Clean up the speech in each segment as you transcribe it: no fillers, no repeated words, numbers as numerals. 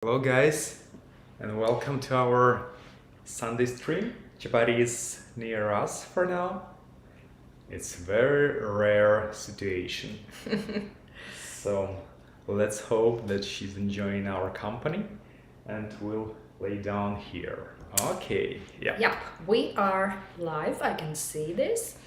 Hello guys, and welcome to our Sunday stream. Chapati is near us for now. It's a very rare situation. So let's hope that she's enjoying our company and we'll lay down here. Okay, yeah. Yep, we are live. I can see this.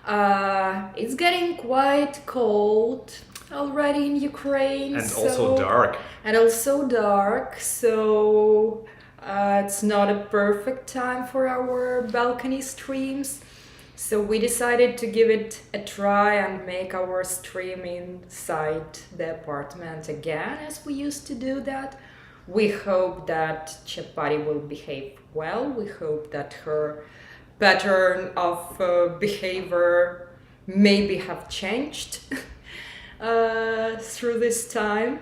It's getting quite cold already in Ukraine. And also dark. And also dark, so it's not a perfect time for our balcony streams. So we decided to give it a try and make our stream inside the apartment again, as we used to do that. We hope that Chapati will behave well. We hope that her pattern of behavior maybe have changed through this time.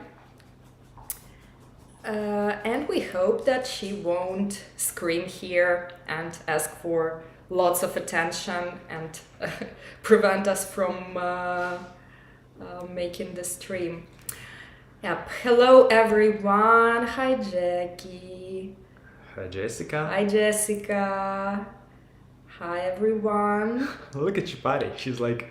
And we hope that she won't scream here and ask for lots of attention and prevent us from making the stream. Yep. Hello everyone. Hi Jackie. Hi Jessica. Hi Jessica. Hi everyone. Look at Chapati. She's like,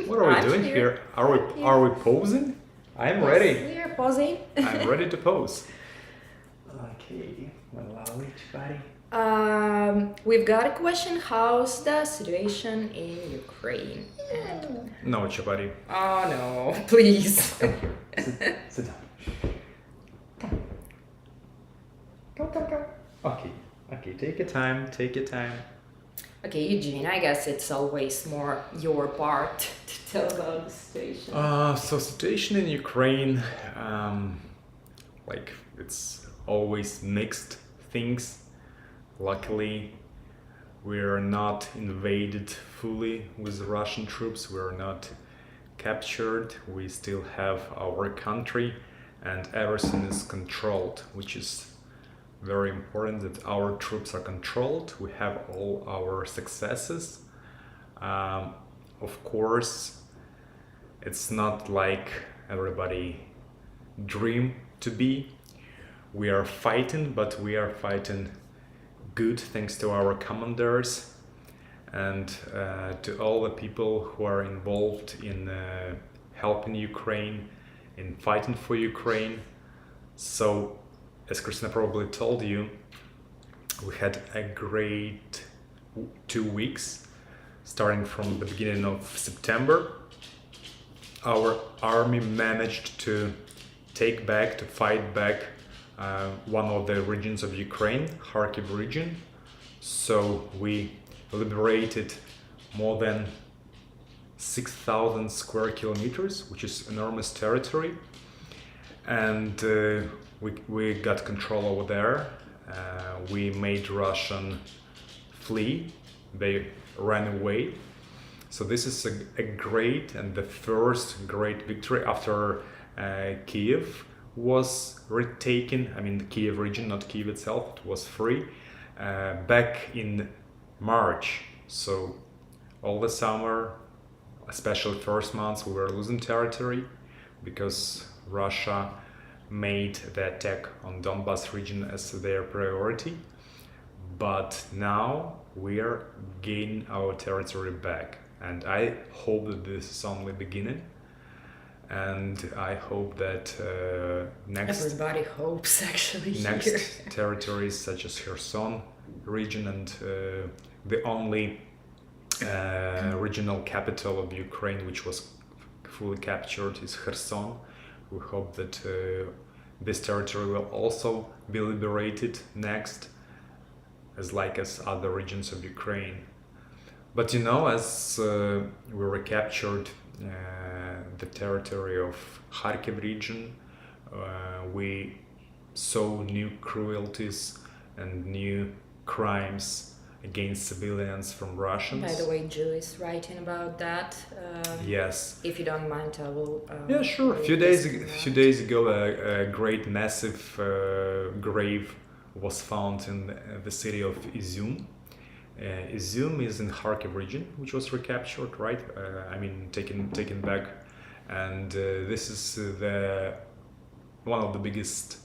what are we doing here? Are we posing? I'm ready. We are posing. I'm ready to pose. Okay, lovely Chapati. We've got a question. How's the situation in Ukraine? And No, Chapati. oh no, please. Come here. Sit down. Come. Okay, take your time, Okay, Eugene, I guess it's always more your part to tell about the situation. So situation in Ukraine, it's always mixed things. Luckily, we're not invaded fully with Russian troops. We're not captured. We still have our country and everything is controlled, which is very important that our troops are controlled. We have all our successes. Of course, it's not like everybody dream to be. We are fighting, but we are fighting good thanks to our commanders and to all the people who are involved in helping Ukraine, in fighting for Ukraine. So, as Christina probably told you, we had a great 2 weeks, starting from the beginning of September. Our army managed to fight back one of the regions of Ukraine, Kharkiv region. So we liberated more than 6,000 square kilometers, which is enormous territory. And we got control over there. We made Russian flee. They ran away. So this is a great and the first great victory after Kiev was retaken. I mean, the Kiev region, not Kiev itself, it was free back in March. So all the summer, especially first months, we were losing territory because Russia made the attack on Donbas region as their priority. But now we are gaining our territory back. And I hope that this is only beginning. And I hope that Everybody hopes actually next here. territories such as Kherson region and the only regional capital of Ukraine which was fully captured is Kherson. We hope that this territory will also be liberated next, as other regions of Ukraine. But as we recaptured the territory of Kharkiv region, we saw new cruelties and new crimes against civilians from Russians. By the way, Jew is writing about that. Yes. If you don't mind, I will. Yeah, sure. A few days ago, a great massive grave was found in the city of Izum. Izum is in Kharkiv region, which was recaptured, right? Taken back, and this is one of the biggest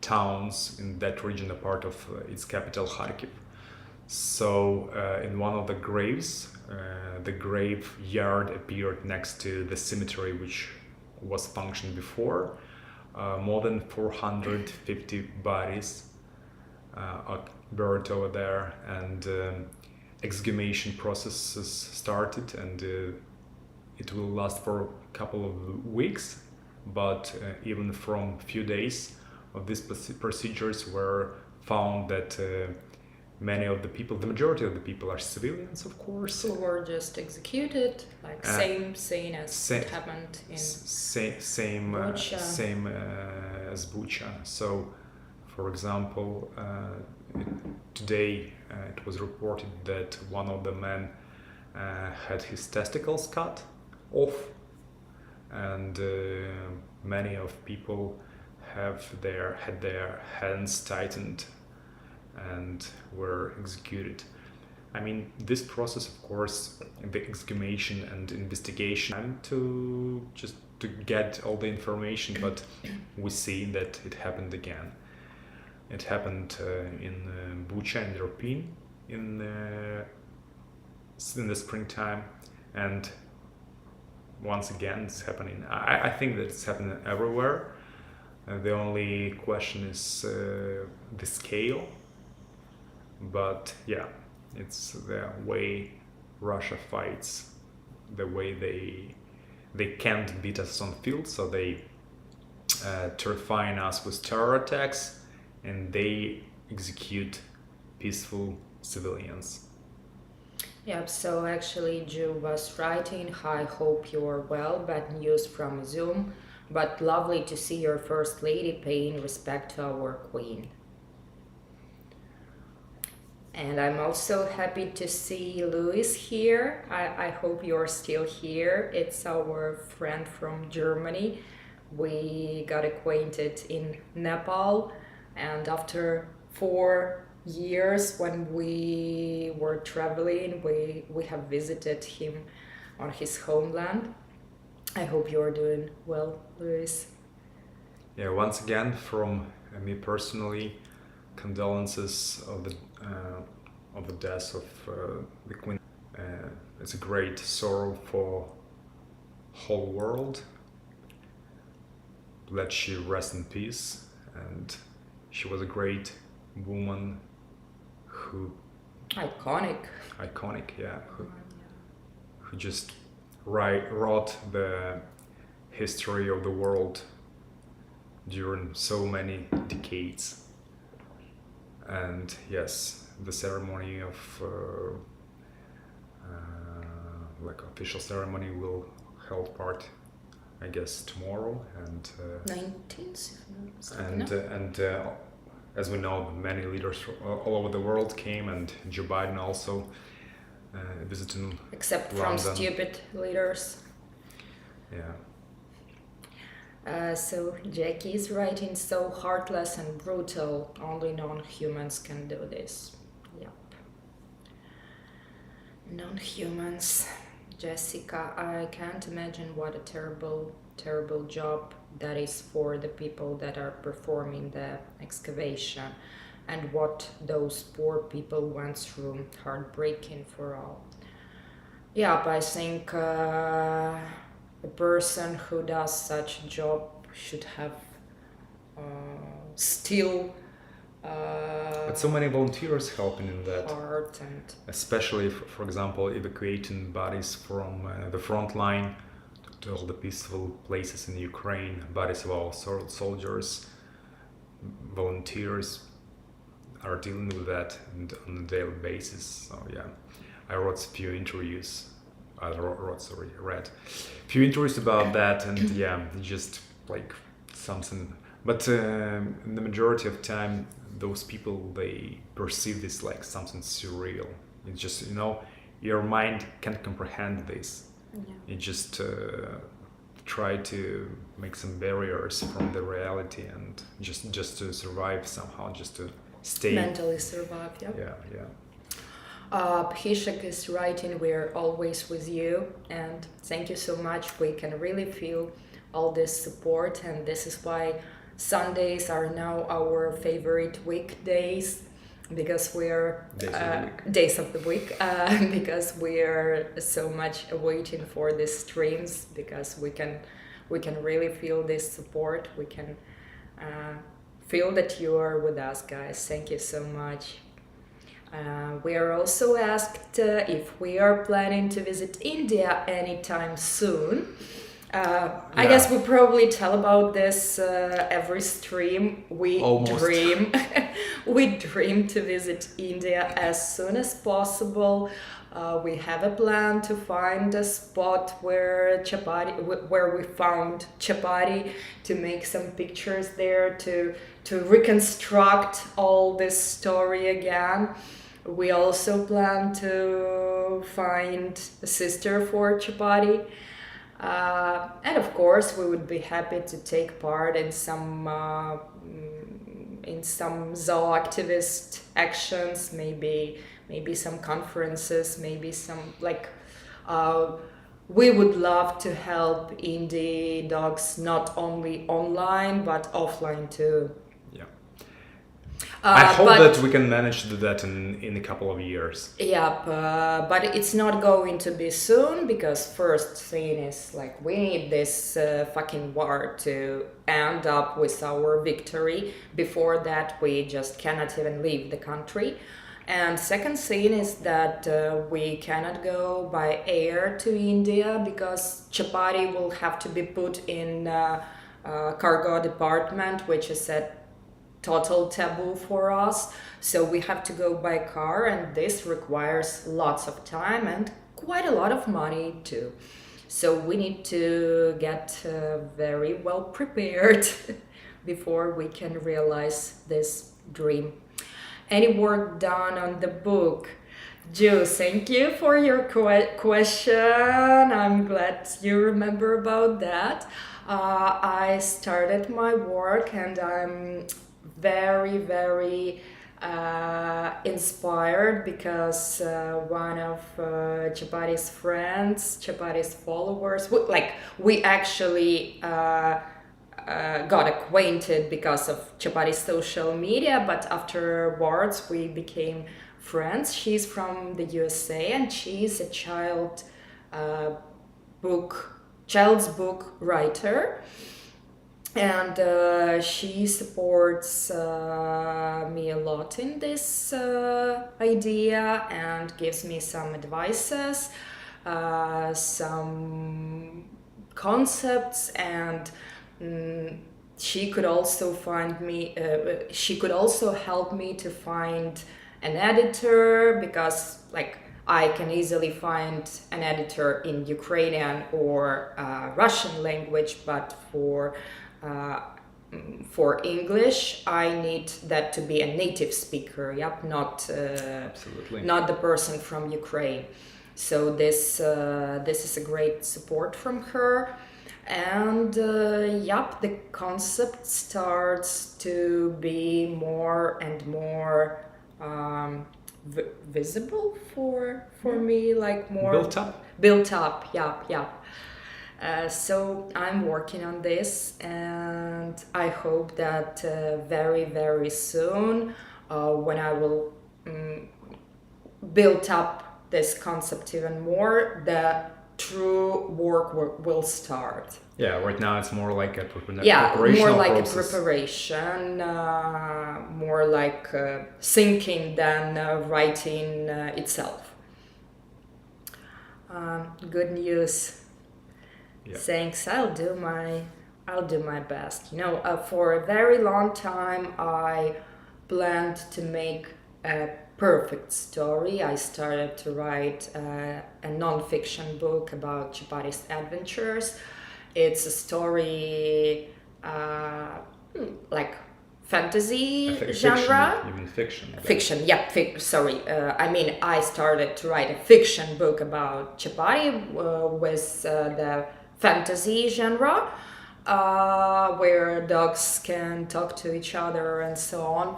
towns in that region, a part of its capital, Kharkiv. So in one of the graves, the graveyard appeared next to the cemetery which was functioned before. More than 450 bodies are buried over there, and exhumation processes started, and it will last for a couple of weeks. But even from few days of these procedures were found that many of the people, the majority of the people, are civilians, of course. Who were just executed, like same scene as it happened in Bucha. Same as Bucha. So, for example, today it was reported that one of the men had his testicles cut off, and many of people had their hands tightened and were executed. I mean, this process, of course, the exhumation and investigation, and to get all the information, but we see that it happened again. It happened in Bucha and Irpin in the springtime, and once again it's happening. I think that it's happening everywhere. The only question is the scale. But yeah, it's the way Russia fights, the way they can't beat us on field, so they terrifying us with terror attacks, and they execute peaceful civilians. Yep, so actually Jew was writing, I hope you are well, bad news from Zoom, but lovely to see your First Lady paying respect to our Queen. And I'm also happy to see Louis here. I hope you're still here. It's our friend from Germany. We got acquainted in Nepal, and after 4 years when we were traveling, we have visited him on his homeland. I hope you're doing well, Louis. Yeah, once again, from me personally, condolences of the death of the Queen. It's a great sorrow for whole world. Let she rest in peace. And she was a great woman who iconic, yeah, who just wrote the history of the world during so many decades. And yes, the ceremony of like official ceremony will held part, I guess, tomorrow, and 19th. And as we know, many leaders all over the world came, and Joe Biden also visiting except London. From stupid leaders. Yeah. So Jackie is writing, so heartless and brutal, only non-humans can do this. Yep. Non-humans. Jessica, I can't imagine what a terrible job that is for the people that are performing the excavation, and what those poor people went through. Heartbreaking for all. Yeah, but I think a person who does such a job should have still but so many volunteers helping in that heart, and especially for example, evacuating bodies from the front line to all the peaceful places in Ukraine. Bodies of our soldiers, volunteers are dealing with that on a daily basis. So yeah, I read a few interviews few interviews about that, and yeah, just like something. But in the majority of time, those people, they perceive this like something surreal. It's just, your mind can't comprehend this. yeah. You just try to make some barriers from the reality, and just to survive somehow, just to stay Mentally survive. yeah. Pishak is writing, we're always with you, and thank you so much. We can really feel all this support, and this is why Sundays are now our favorite weekdays because we're days of the week because we're so much waiting for these streams because we can really feel this support. We can feel that you are with us, guys. Thank you so much. We are also asked if we are planning to visit India anytime soon. I guess we probably tell about this every stream. We Almost. we dream to visit India as soon as possible. We have a plan to find a spot where we found Chapati, to make some pictures there, to reconstruct all this story again. We also plan to find a sister for Chapati. And of course, we would be happy to take part in some zooactivist actions, maybe some conferences, maybe some we would love to help indie dogs not only online but offline too. Yeah. I hope that we can manage to do that in a couple of years. Yeah, but it's not going to be soon because first thing is we need this fucking war to end up with our victory. Before that, we just cannot even leave the country. And second thing is that we cannot go by air to India because Chapati will have to be put in cargo department, which is a total taboo for us. So we have to go by car, and this requires lots of time and quite a lot of money too. So we need to get very well prepared before we can realize this dream. Any work done on the book? Joe, thank you for your question. I'm glad you remember about that. I started my work and I'm very, very inspired because one of Chapati's friends, Chapati's followers, we actually got acquainted because of Chapati's social media, but afterwards we became friends. She's from the USA and she's a child's book writer. And she supports me a lot in this idea and gives me some advices, some concepts, and she could also help me to find an editor because I can easily find an editor in Ukrainian or Russian language, but for English, I need that to be a native speaker. Yep, not the person from Ukraine. So this is a great support from her, and the concept starts to be more and more visible for me, more built up. Yep. So I'm working on this, and I hope that very, very soon, when I will build up this concept even more, the true work will start. Yeah, right now it's more like a preparation process. A preparation, more like thinking than writing itself. Good news. Yeah. Thanks. I'll do my best. For a very long time I planned to make a perfect story. I started to write a non-fiction book about Chapati's adventures. It's a story fantasy genre. Even fiction. Fiction, yeah. I started to write a fiction book about Chapati with the fantasy genre, where dogs can talk to each other and so on.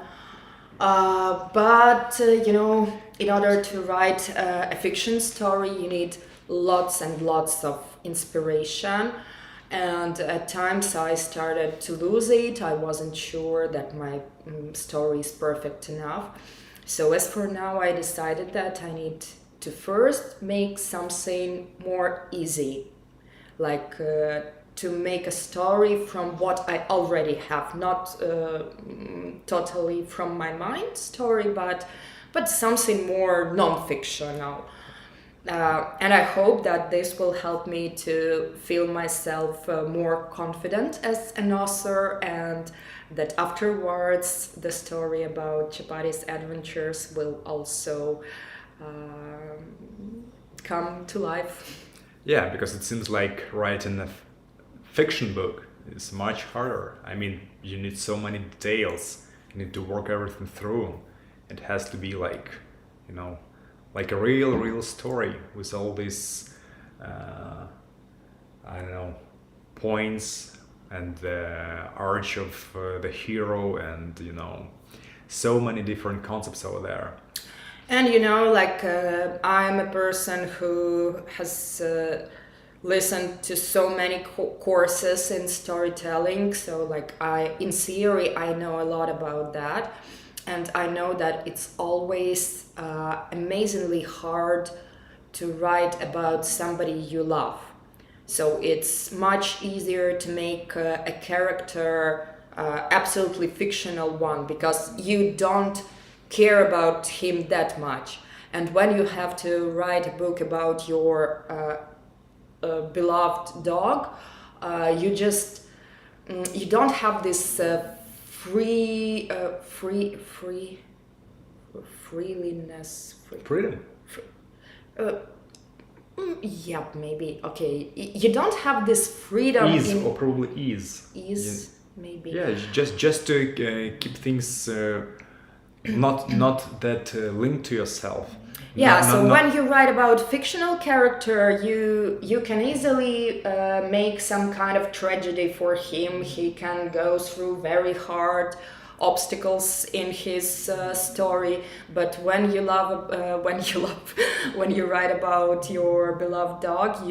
But in order to write a fiction story, you need lots and lots of inspiration. And at times I started to lose it. I wasn't sure that my story is perfect enough. So as for now, I decided that I need to first make something more easy, like to make a story from what I already have, not totally from my mind story, but something more non-fictional. And I hope that this will help me to feel myself more confident as an author, and that afterwards the story about Chapati's adventures will also come to life. Yeah, because it seems like writing a fiction book is much harder. I mean, you need so many details. You need to work everything through. It has to be like, you know, like a real story with all these, I don't know, points and the arch of the hero, and you know, so many different concepts over there. And you know, like I'm a person who has listened to so many courses in storytelling. So like in theory, I know a lot about that. And I know that it's always amazingly hard to write about somebody you love. So it's much easier to make a character absolutely fictional one, because you don't care about him that much. And when you have to write a book about your beloved dog, you just you don't have this freeliness. Freedom. Yeah, maybe. Okay, you don't have this freedom. Ease, or probably ease. Ease, maybe. Yeah, just to keep things not that linked to yourself. Yeah, so when you write about fictional character, you can easily make some kind of tragedy for him. He can go through very hard obstacles in his story. But when you when you write about your beloved dog,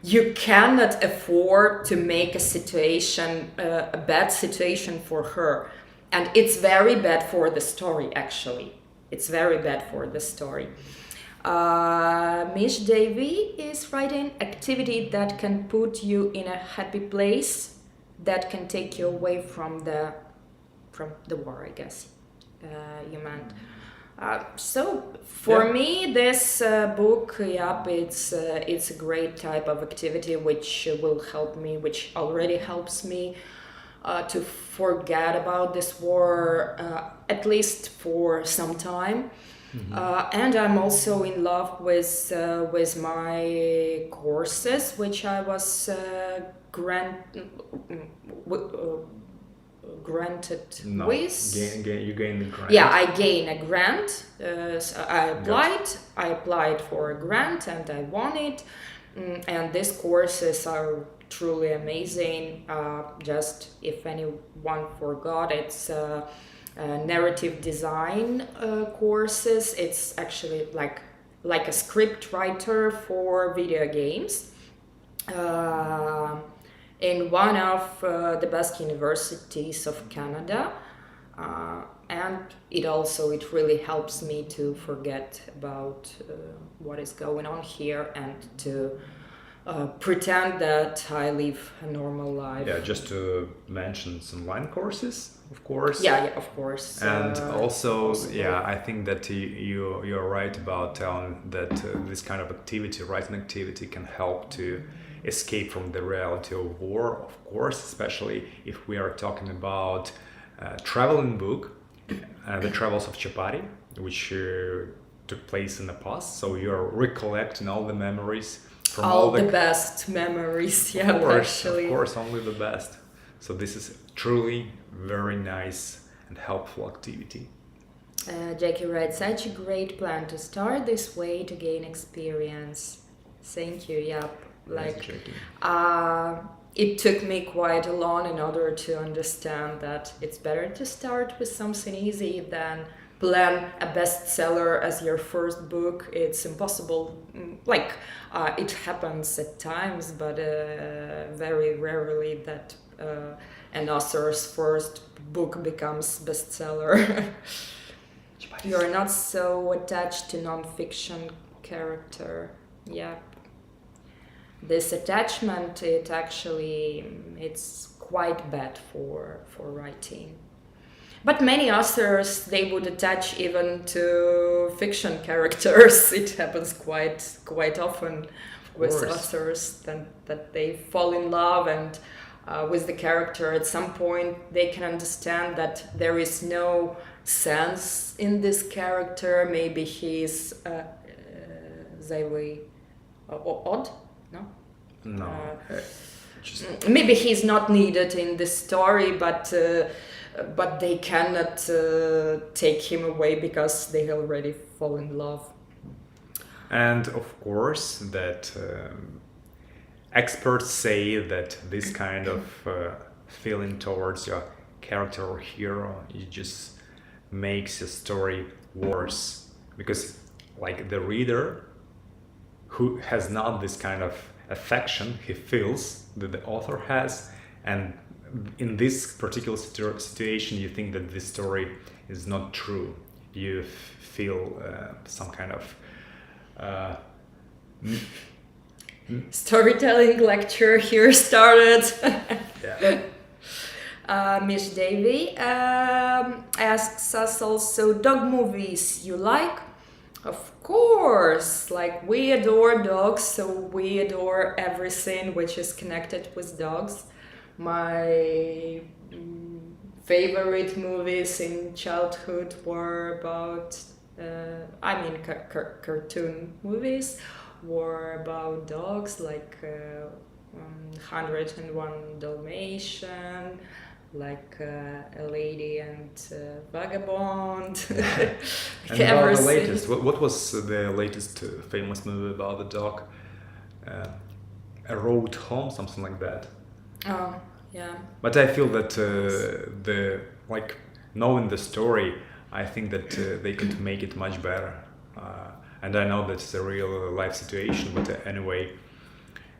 you cannot afford to make a situation a bad situation for her, and it's very bad for the story. Actually, it's very bad for the story. Mish Devi is writing activity that can put you in a happy place, that can take you away from the war, I guess you meant. So for me, this book, it's a great type of activity which will help me, which already helps me to forget about this war, at least for some time. Mm-hmm. And I'm also in love with my courses, which I was granted with. You gained a grant. Yeah, I gained a grant. So I applied for a grant and I won it. And these courses are truly amazing. Just if anyone forgot, it's narrative design courses. It's actually like a script writer for video games. In one of the best universities of Canada, and it really helps me to forget about what is going on here and to pretend that I live a normal life. Yeah, just to mention some online courses, of course. Yeah, of course. And also, I think that you're right about telling that this kind of activity, writing activity, can help to escape from the reality of war, of course, especially if we are talking about traveling book, The Travels of Chapati, which took place in the past. So you're recollecting all the memories from all the best memories. Yeah, of course, only the best. So this is truly very nice and helpful activity. Jackie writes, such a great plan to start this way to gain experience. Thank you. Yep. It took me quite long in order to understand that it's better to start with something easy than plan a bestseller as your first book. It's impossible. Like, it happens at times, but very rarely that an author's first book becomes bestseller. You're not so attached to non-fiction character. Yeah. This attachment, it's quite bad for writing. But many authors, they would attach even to fiction characters. It happens quite often with authors that they fall in love and with the character. At some point, they can understand that there is no sense in this character. Maybe he's very odd. No. Maybe he's not needed in this story, but they cannot take him away because they already fall in love. And of course, that experts say that this kind of feeling towards your character or hero, it just makes a story worse, because like the reader who has not this kind of affection he feels that the author has, and in this particular situation you think that this story is not true. You feel some kind of storytelling lecture here started. Yeah. Miss Davy asks us also, dog movies you like? Of course, like we adore dogs, so we adore everything which is connected with dogs. My favorite movies in childhood were about, cartoon movies were about dogs, like 101 Dalmatian, like A Lady and Vagabond. And about the latest, what was the latest famous movie about the dog? A Road Home, something like that. Oh, yeah. But I feel that knowing the story, I think that they could make it much better. And I know that's a real life situation, but anyway,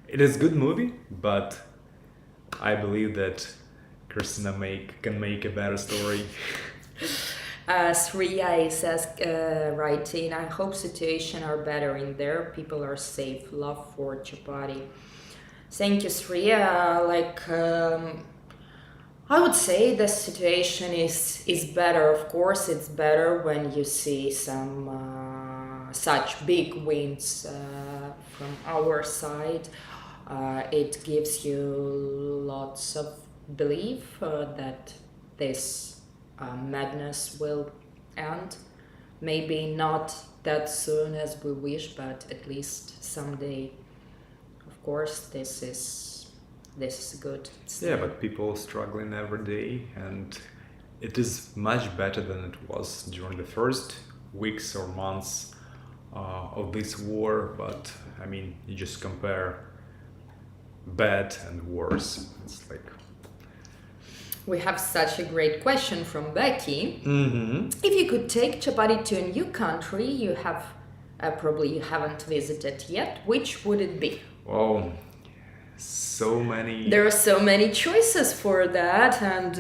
it is a good movie, but I believe that Christina can make a better story. Sriya says, writing, I hope situations are better in there. People are safe. Love for Chapati. Thank you, Sriya. I would say the situation is better. Of course, it's better when you see some such big wins from our side. It gives you lots of belief that this madness will end. Maybe not that soon as we wish, but at least someday. Of course, this is good. Yeah, but people struggling every day, and it is much better than it was during the first weeks or months of this war. But I mean, you just compare bad and worse. It's like. We have such a great question from Becky. Mm-hmm. If you could take Chapati to a new country you have probably you haven't visited yet, which would it be? Oh, so many. There are so many choices for that, and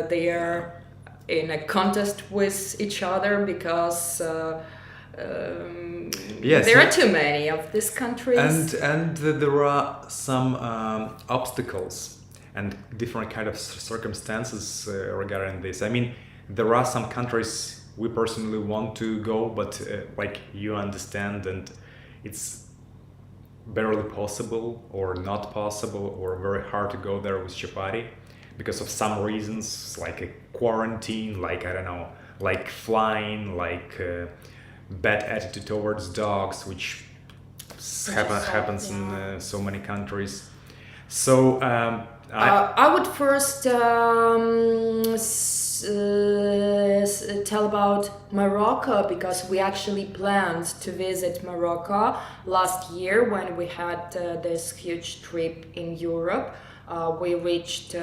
they are in a contest with each other because Yes, there are too many of these countries. And there are some obstacles and different kind of circumstances regarding this. I mean, there are some countries we personally want to go, but you understand, and it's barely possible or not possible or very hard to go there with Chapati because of some reasons, like a quarantine, like I don't know, like flying, like bad attitude towards dogs, which happens in so many countries. So I would first tell about Morocco, because we actually planned to visit Morocco last year when we had this huge trip in Europe. we reached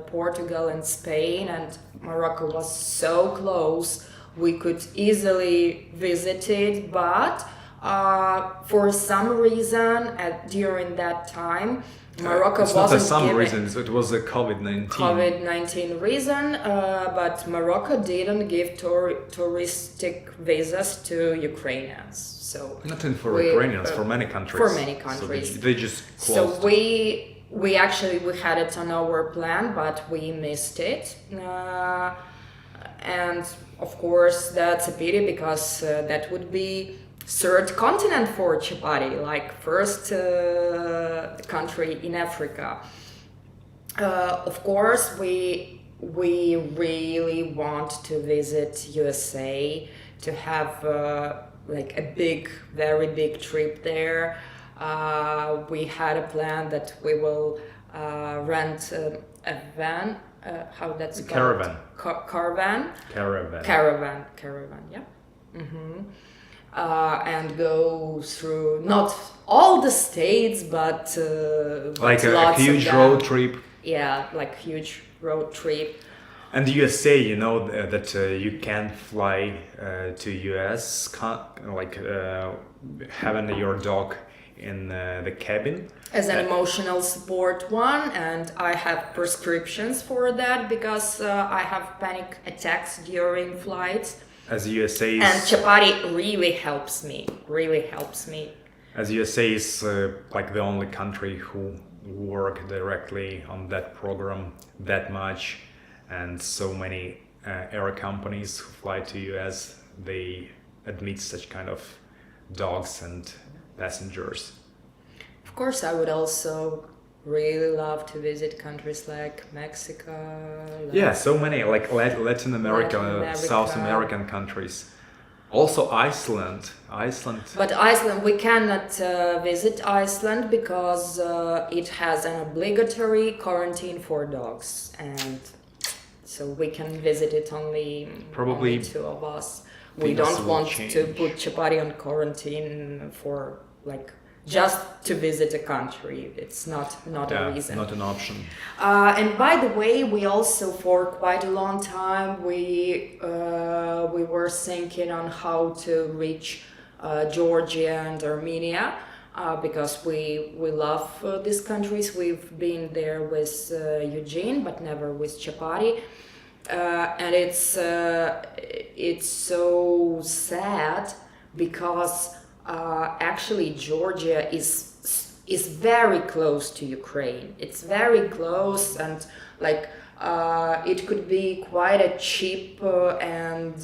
Portugal and Spain, and Morocco was so close. We could easily visit it, but for some reason, during that time, Morocco it's not wasn't for some given reason. It was a COVID-19. COVID-19 reason, but Morocco didn't give touristic visas to Ukrainians. So Not even for we- Ukrainians, for many countries. for many So countries. they just So closed. we actually we had it on our plan, but we missed it, and of course that's a pity because that would be third continent for chapati, like first country in Africa. Of course, we really want to visit USA, to have like a very big trip there. We had a plan that we will rent a van. How that's called? Caravan. Caravan. Caravan. Yeah. And go through not all the states, but Like a lots of huge them. road trip. Yeah, like huge road trip. And the USA, you know that you can fly to US, having your dog in the cabin. As an emotional support one, and I have prescriptions for that because I have panic attacks during flights. As USA And is, chapati really helps me. as USA is like the only country who work directly on that program that much, and so many air companies who fly to US, they admit such kind of dogs and passengers. Of course, I would also really love to visit countries like Mexico. Yeah, so many like Latin America, South American countries. Also Iceland. But Iceland, we cannot visit Iceland because it has an obligatory quarantine for dogs, and so we can visit it only two of us. We things don't will want change. to put chapati on quarantine for like just to visit a country. It's not a reason. Not an option. And by the way, we also for quite a long time we were thinking on how to reach Georgia and Armenia because we love these countries. We've been there with Eugene, but never with Chapati. And it's so sad because actually Georgia is very close to Ukraine. It's very close, and like it could be quite a cheap and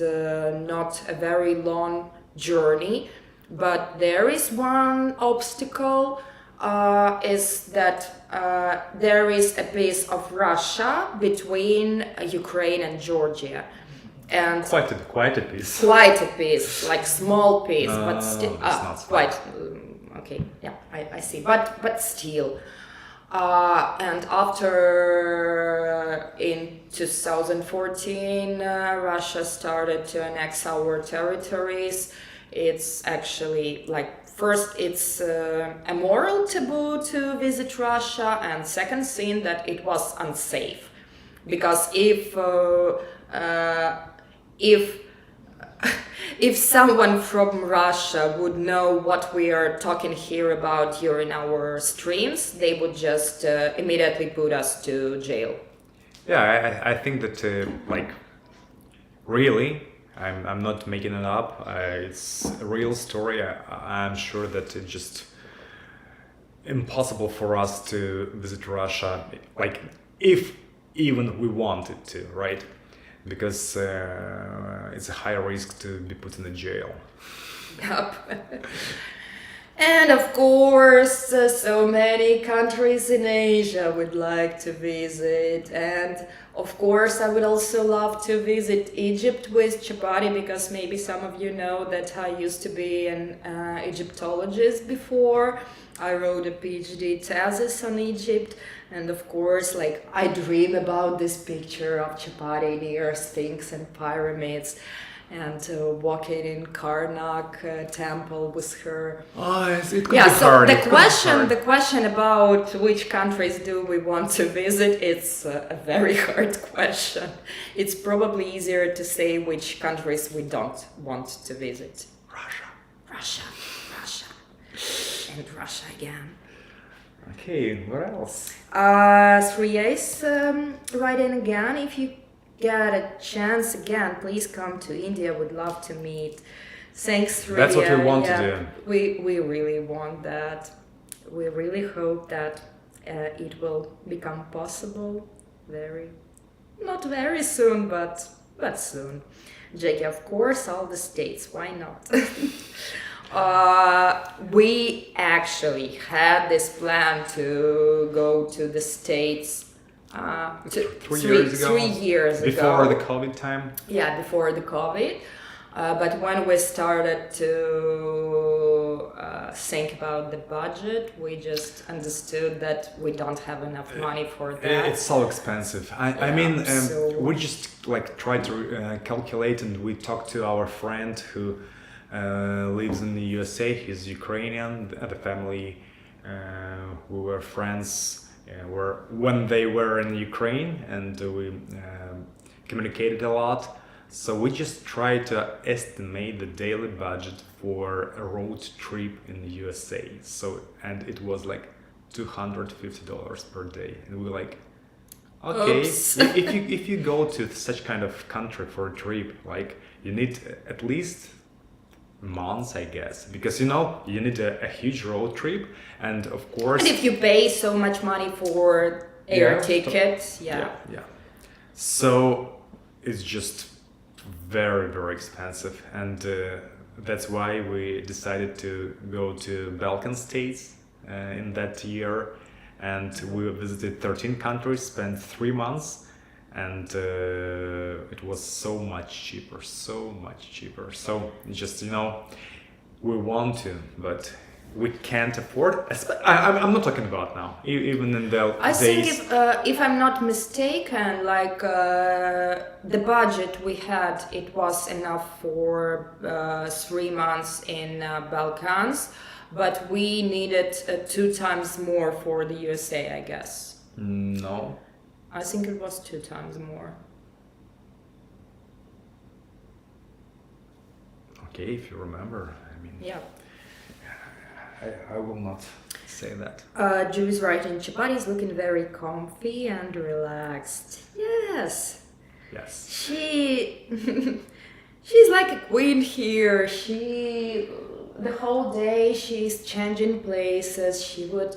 not a very long journey. But there is one obstacle, is that there is a piece of Russia between Ukraine and Georgia. And Quite a piece. quite a piece, like small piece, but still it's not small. quite okay. Yeah, I see, but still. And after in 2014, Russia started to annex our territories. It's actually like first it's a moral taboo to visit Russia, and second thing that it was unsafe, because if someone from Russia would know what we are talking here about during our streams, they would just immediately put us to jail. Yeah, I think that like really, I'm not making it up. It's a real story. I'm sure that it's just impossible for us to visit Russia, like if even we wanted to, right? Because it's a high risk to be put in a jail. Yup. And of course, so many countries in Asia would like to visit. And of course, I would also love to visit Egypt with Chapati, because maybe some of you know that I used to be an Egyptologist before. I wrote a PhD thesis on Egypt. And of course, like I dream about this picture of Chapati near Sphinx and pyramids. and walking in Karnak temple with her. Oh, it could Yeah, be so hard. the it could be question, hard. the question about which countries do we want to visit, it's a very hard question. It's probably easier to say which countries we don't want to visit. Russia. Russia, Russia, and Russia again. Okay, what else? 3A's write in again. If you get a chance again, please come to India. Would love to meet. Thanks, 3A. That's what we want to do. We really want that. We really hope that it will become possible not very soon, but soon. Jackie, of course, all the states. Why not? We actually had this plan to go to the States 3 years ago. 3 years Before ago. the COVID time. Yeah, before the COVID. But when we started to think about the budget, we just understood that we don't have enough money for that. It's so expensive. I mean, we just like tried to calculate, and we talked to our friend who lives in the USA. He's Ukrainian. The family who were friends were when they were in Ukraine, and we communicated a lot. So we just tried to estimate the daily budget for a road trip in the USA. And it was like $250 per day, and we were like, okay, Oops. if you go to such kind of country for a trip, like you need at least months, I guess, because you need a huge road trip, and of course, And if you pay so much money for air tickets, yeah. So it's just very, very expensive, and that's why we decided to go to Balkan states in that year, and we visited 13 countries, spent 3 months, and it was so much cheaper. So just we want to, but we can't afford. I'm not talking about now. Even in the I days. think if I'm not mistaken, like the budget we had, it was enough for 3 months in Balkans, but we needed 2 times more for the USA, I guess. No. I think it was 2 times more. Okay, if you remember. I mean. Yeah. I will not say that. Julie's writing, Chapati is looking very comfy and relaxed. Yes. Yes. She's like a queen here. The whole day she's changing places. She would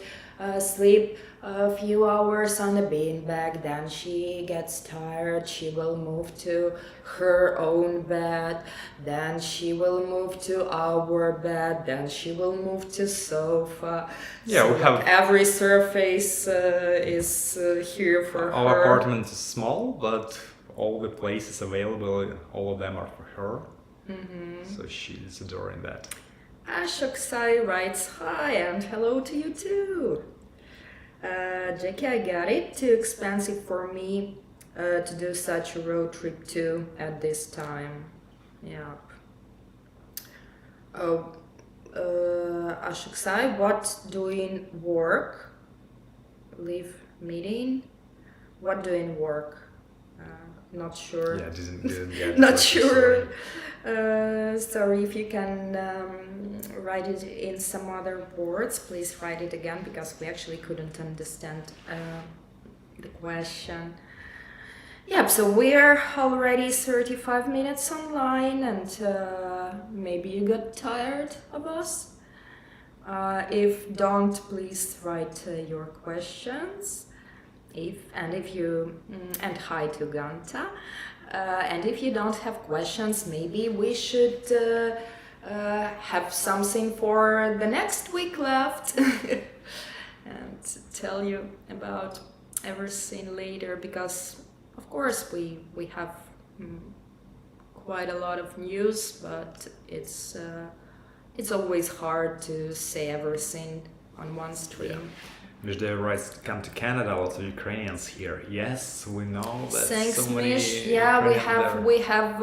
sleep a few hours on the beanbag, then she gets tired, she will move to her own bed, then she will move to our bed, then she will move to sofa. Yeah, so we have every surface is here for her. Our apartment is small, but all the places available, all of them are for her. Mm-hmm. So she's adoring that. Ashok Sai writes, hi and hello to you too. Jackie, I got it. Too expensive for me to do such a road trip too at this time. Yep. Oh, Ashok Sai, what doing work? Leave meeting? What doing work? Not sure. Yeah, didn't get Not sure. Sorry, if you can write it in some other words, please write it again, because we actually couldn't understand the question. Yeah, so we're already 35 minutes online, and maybe you got tired of us. If don't, please write your questions. And hi to Ganta. And if you don't have questions, maybe we should have something for the next week left and tell you about everything later, because of course we have quite a lot of news, but it's always hard to say everything on one stream. Mish, do you guys come to Canada? Lots of Ukrainians here. Yes, we know that Thanks, so many Mish. Yeah, Ukrainians we have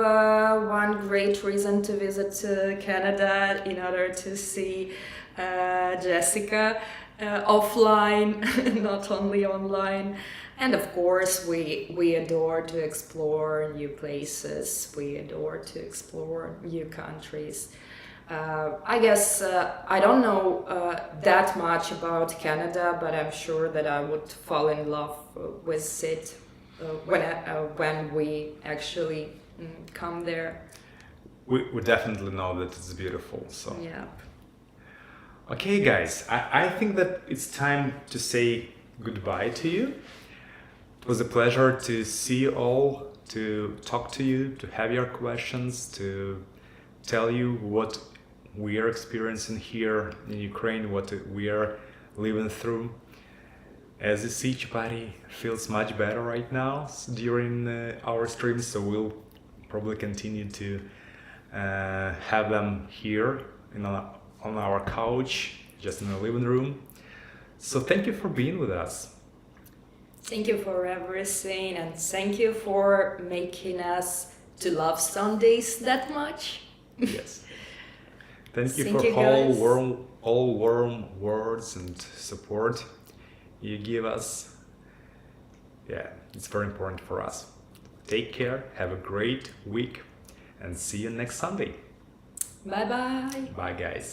one great reason to visit Canada in order to see Jessica offline, not only online. And of course, we adore to explore new places. We adore to explore new countries. I guess I don't know that much about Canada, but I'm sure that I would fall in love with it when we actually come there. we definitely know that it's beautiful. So Yeah. okay, guys, I think that it's time to say goodbye to you. It was a pleasure to see you all, to talk to you, to have your questions, to tell you what we are experiencing here in Ukraine, what we are living through. As you see, Chapati feels much better right now during our streams, so we'll probably continue to have them here on our couch, just in the living room. So thank you for being with us. Thank you for everything, and thank you for making us to love Sundays that much. Yes. Thank you Thank for you, guys. all warm words and support you give us. Yeah, it's very important for us. Take care, have a great week, and see you next Sunday. Bye bye. Bye, guys.